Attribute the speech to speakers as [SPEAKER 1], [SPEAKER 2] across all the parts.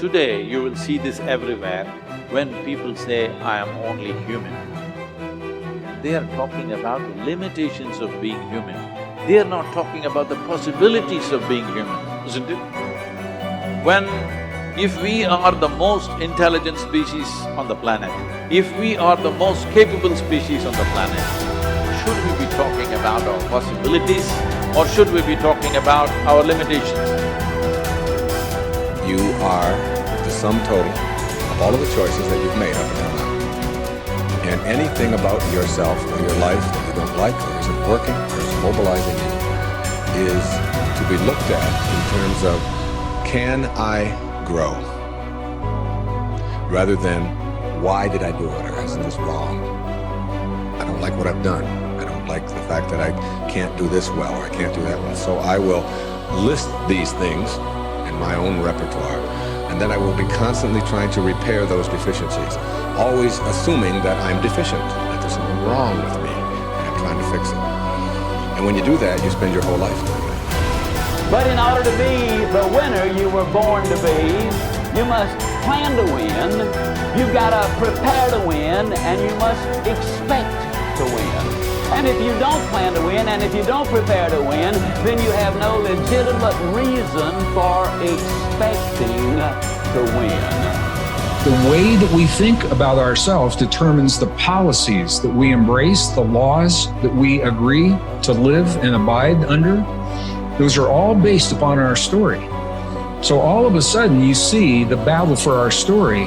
[SPEAKER 1] today you will see this everywhere. When people say, I am only human, they are talking about the limitations of being human. They are not talking about the possibilities of being human, isn't it? If we are the most intelligent species on the planet, if we are the most capable species on the planet, should we be talking about our possibilities or should we be talking about our limitations?
[SPEAKER 2] You are the sum total of all of the choices that you've made up until now. And anything about yourself or your life that you don't like or isn't working or is mobilizing you is to be looked at in terms of, can I grow? Rather than, why did I do it, or isn't this wrong? I don't like what I've done. I don't like the fact that I can't do this well or I can't do that well. So I will list these things in my own repertoire, and then I will be constantly trying to repair those deficiencies, always assuming that I'm deficient, that there's something wrong with me, and I'm trying to fix it. And when you do that, you spend your whole life doing that.
[SPEAKER 3] But in order to be the winner you were born to be, you must plan to win, you've got to prepare to win, and you must expect to win. And if you don't plan to win, and if you don't prepare to win, then you have no legitimate reason for expecting to win.
[SPEAKER 4] The way that we think about ourselves determines the policies that we embrace, the laws that we agree to live and abide under. Those are all based upon our story. So all of a sudden you see the battle for our story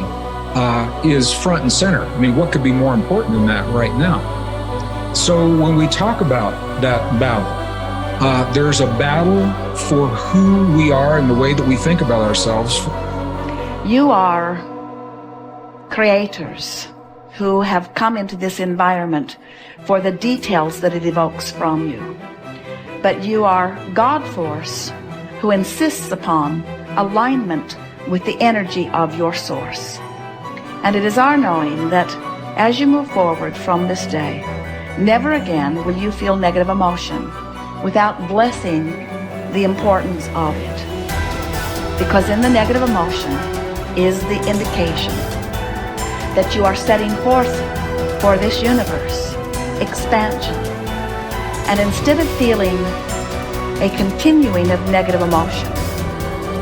[SPEAKER 4] is front and center. I mean, what could be more important than that right now? So when we talk about that battle, there's a battle for who we are and the way that we think about ourselves.
[SPEAKER 5] You are creators who have come into this environment for the details that it evokes from you. But you are God force who insists upon alignment with the energy of your source. And it is our knowing that as you move forward from this day, never again will you feel negative emotion without blessing the importance of it. Because in the negative emotion is the indication that you are setting forth for this universe expansion. And instead of feeling a continuing of negative emotion,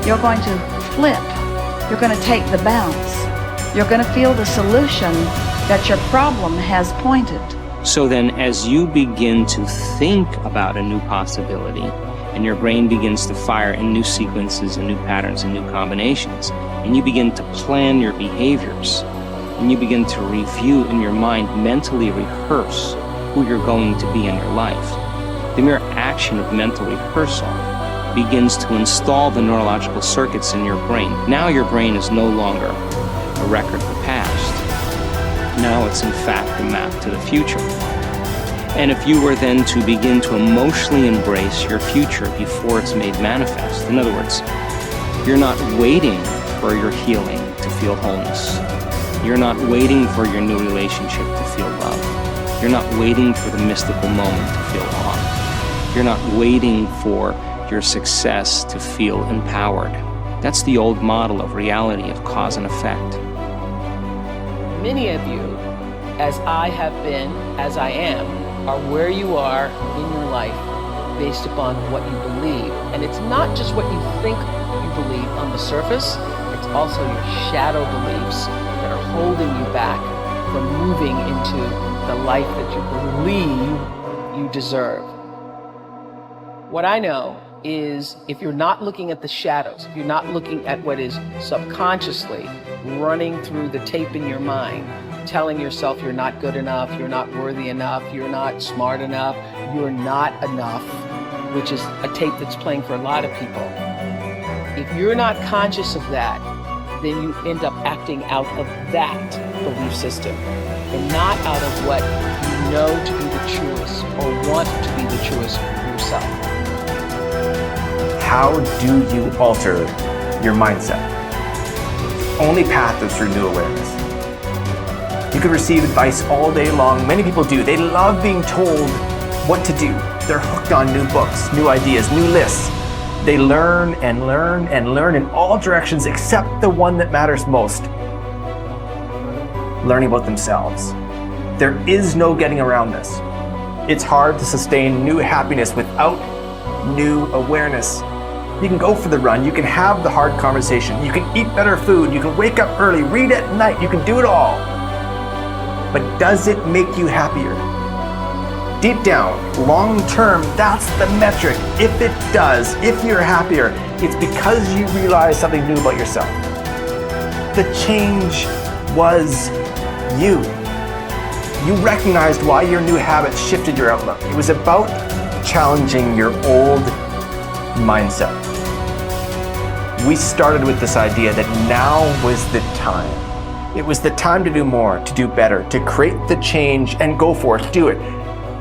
[SPEAKER 5] you're going to flip. You're going to take the bounce. You're going to feel the solution that your problem has pointed.
[SPEAKER 6] So then as you begin to think about a new possibility, and your brain begins to fire in new sequences and new patterns and new combinations, and you begin to plan your behaviors, and you begin to review in your mind, mentally rehearse who you're going to be in your life. The mere action of mental rehearsal begins to install the neurological circuits in your brain. Now your brain is no longer a record of the past. Now it's in fact a map to the future. And if you were then to begin to emotionally embrace your future before it's made manifest, in other words, you're not waiting for your healing to feel wholeness. You're not waiting for your new relationship to feel love. You're not waiting for the mystical moment to feel awe. You're not waiting for your success to feel empowered. That's the old model of reality, of cause and effect.
[SPEAKER 7] Many of you, as I have been, as I am, are where you are in your life based upon what you believe. And it's not just what you think you believe on the surface, it's also your shadow beliefs that are holding you back from moving into the life that you believe you deserve. What I know is if you're not looking at the shadows, if you're not looking at what is subconsciously running through the tape in your mind, telling yourself you're not good enough, you're not worthy enough, you're not smart enough, you're not enough, which is a tape that's playing for a lot of people. If you're not conscious of that, then you end up acting out of that belief system and not out of what you know to be the truest or want to be the truest for yourself.
[SPEAKER 8] How do you alter your mindset? The only path is through new awareness. You can receive advice all day long. Many people do. They love being told what to do. They're hooked on new books, new ideas, new lists. They learn and learn and learn in all directions except the one that matters most. Learning about themselves. There is no getting around this. It's hard to sustain new happiness without new awareness. You can go for the run, you can have the hard conversation, you can eat better food, you can wake up early, read at night, you can do it all. But does it make you happier? Deep down, long term, that's the metric. If it does, if you're happier, it's because you realize something new about yourself. The change was you. You recognized why your new habits shifted your outlook. It was about challenging your old mindset. We started with this idea that now was the time. It was the time to do more, to do better, to create the change and go for it, do it.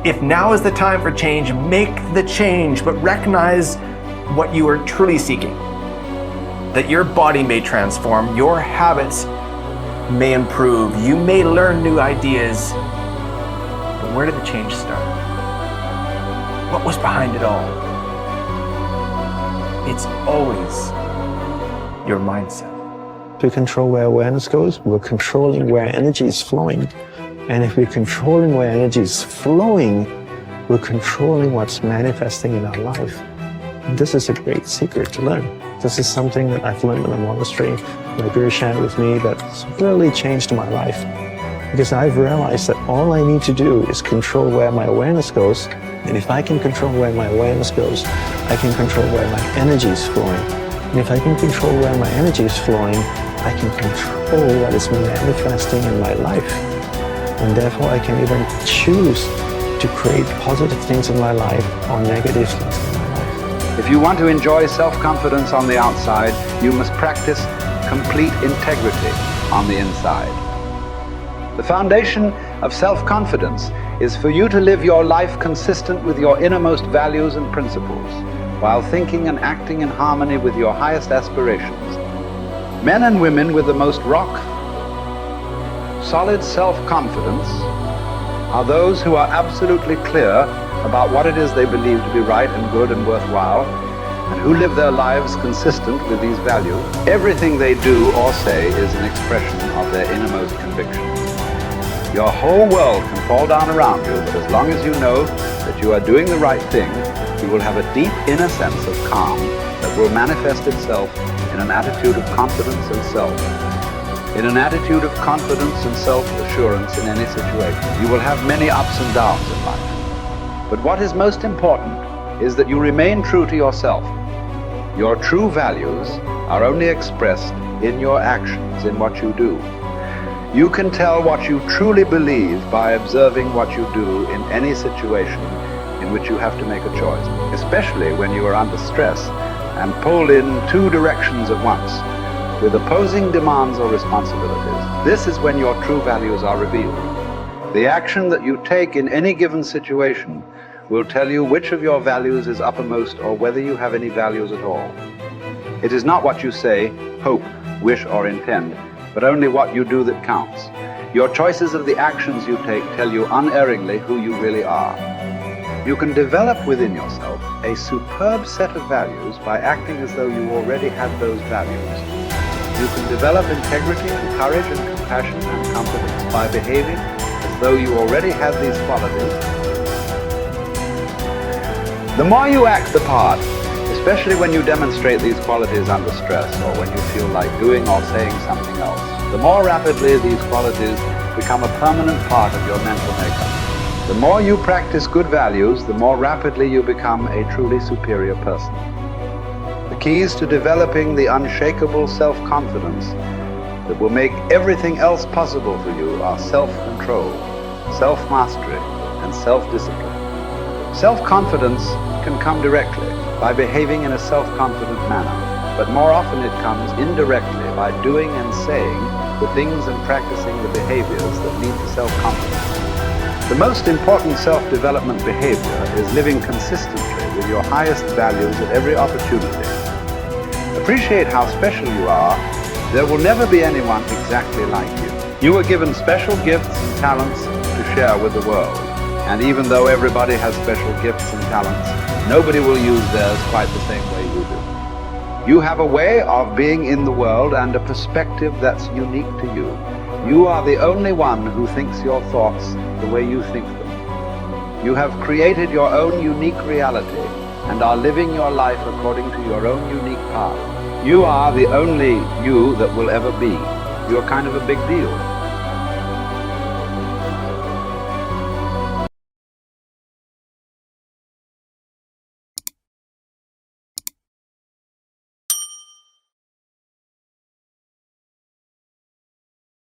[SPEAKER 8] If now is the time for change, make the change, but recognize what you are truly seeking. That your body may transform, your habits may improve, you may learn new ideas, but where did the change start? What was behind it all? It's always your mindset.
[SPEAKER 9] To control where awareness goes, we're controlling where energy is flowing. And if we're controlling where energy is flowing, we're controlling what's manifesting in our life. And this is a great secret to learn. This is something that I've learned in the monastery. My guru shared with me that's really changed my life. Because I've realized that all I need to do is control where my awareness goes. And if I can control where my awareness goes, I can control where my energy is flowing. And if I can control where my energy is flowing, I can control what is manifesting in my life. And therefore I can even choose to create positive things in my life or negative things in my life.
[SPEAKER 10] If you want to enjoy self-confidence on the outside, you must practice complete integrity on the inside. The foundation of self-confidence is for you to live your life consistent with your innermost values and principles, while thinking and acting in harmony with your highest aspirations. Men and women with the most solid self-confidence are those who are absolutely clear about what it is they believe to be right and good and worthwhile, and who live their lives consistent with these values. Everything they do or say is an expression of their innermost convictions. Your whole world can fall down around you, but as long as you know that you are doing the right thing, you will have a deep inner sense of calm that will manifest itself in an attitude of confidence and self. In an attitude of confidence and self-assurance in any situation. You will have many ups and downs in life. But what is most important is that you remain true to yourself. Your true values are only expressed in your actions, in what you do. You can tell what you truly believe by observing what you do in any situation in which you have to make a choice, especially when you are under stress and pulled in two directions at once, with opposing demands or responsibilities. This is when your true values are revealed. The action that you take in any given situation will tell you which of your values is uppermost or whether you have any values at all. It is not what you say, hope, wish, or intend, but only what you do that counts. Your choices of the actions you take tell you unerringly who you really are. You can develop within yourself a superb set of values by acting as though you already had those values. You can develop integrity and courage and compassion and confidence by behaving as though you already had these qualities. The more you act the part, especially when you demonstrate these qualities under stress or when you feel like doing or saying something else, the more rapidly these qualities become a permanent part of your mental makeup. The more you practice good values, the more rapidly you become a truly superior person. The keys to developing the unshakable self-confidence that will make everything else possible for you are self-control, self-mastery, and self-discipline. Self-confidence can come directly by behaving in a self-confident manner, but more often it comes indirectly by doing and saying the things and practicing the behaviors that lead to self-confidence. The most important self-development behavior is living consistently with your highest values at every opportunity. Appreciate how special you are. There will never be anyone exactly like you. You are given special gifts and talents to share with the world. And even though everybody has special gifts and talents, nobody will use theirs quite the same way you do. You have a way of being in the world and a perspective that's unique to you. You are the only one who thinks your thoughts the way you think them. You have created your own unique reality and are living your life according to your own unique path. You are the only you that will ever be. You're kind of a big deal.